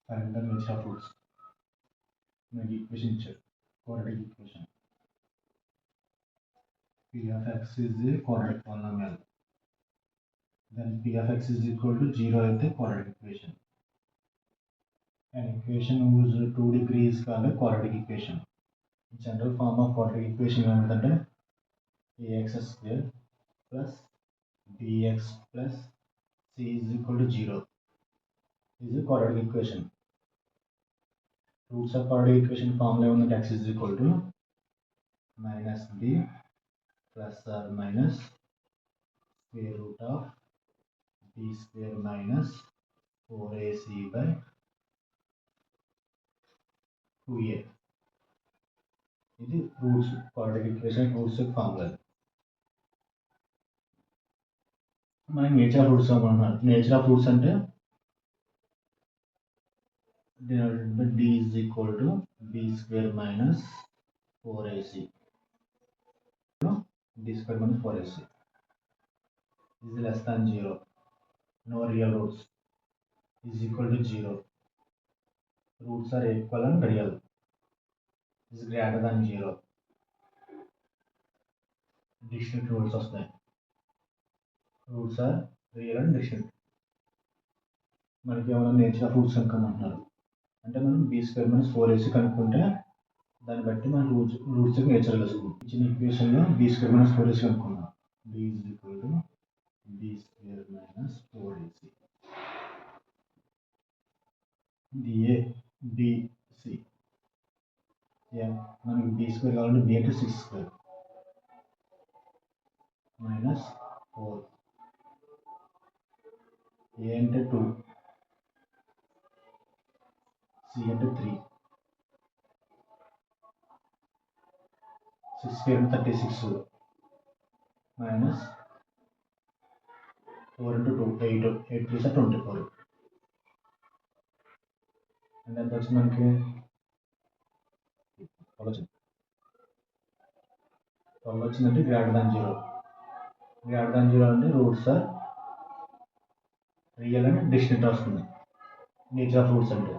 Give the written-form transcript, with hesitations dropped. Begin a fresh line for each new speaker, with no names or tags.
find the nature of roots. మనకి equation ఇచ్చారు, quadratic equation. P of x is a quadratic polynomial. Then P of x is equal to 0 అయితే quadratic equation. An equation whose 2 degree is called a quadratic equation. General form of quadratic equation ఏమంటే ax square plus bx plus c is equal to 0 is a quadratic equation. Roots of quadratic equation formula ఏమంటే x is equal to minus b plus or minus square root of b square minus 4ac by 2a. ఇది roots quadratic equation roots formula. మనకి nature of roots అనుకుంటున్నారు. Nature of roots అంటే d is equal to b square minus 4ac. d square minus 4ac is less than 0. No real roots is equal to 0. Roots are equal and real is greater than 0. Distinct roots వస్తాయి. Roots are real and distinct. మనకి ఏమైనా nature of roots కనుక్కోమంటున్నారు అంటే మనం b square minus 4ac కనుక్కుంటే దాన్ని బట్టి మనం roots nature తెలుస్తుంది. ఇచ్చిన ఈక్వేషన్లో b square minus 4ac కనుక్కున్నాం. b is equal to b square minus 4ac. ఇది a b c. మనకి b స్క్వేర్ కావాలంటే b అంటే 6 స్క్వేర్ మైనస్ 4, a అంటే 2, c అంటే 3, 6 స్క్వేర్ అంటే 36 మైనస్ 4 into 2 8, 8 plus 24. అండ్ ఎంత వచ్చింది మనకి 12 వచ్చిందంటే గ్రేటర్ దాన్ 0. గ్రేటర్ దాన్ 0 అంటే roots are real and distinct వస్తుంది నేచర్ ఆఫ్ రూట్స్ అంటే.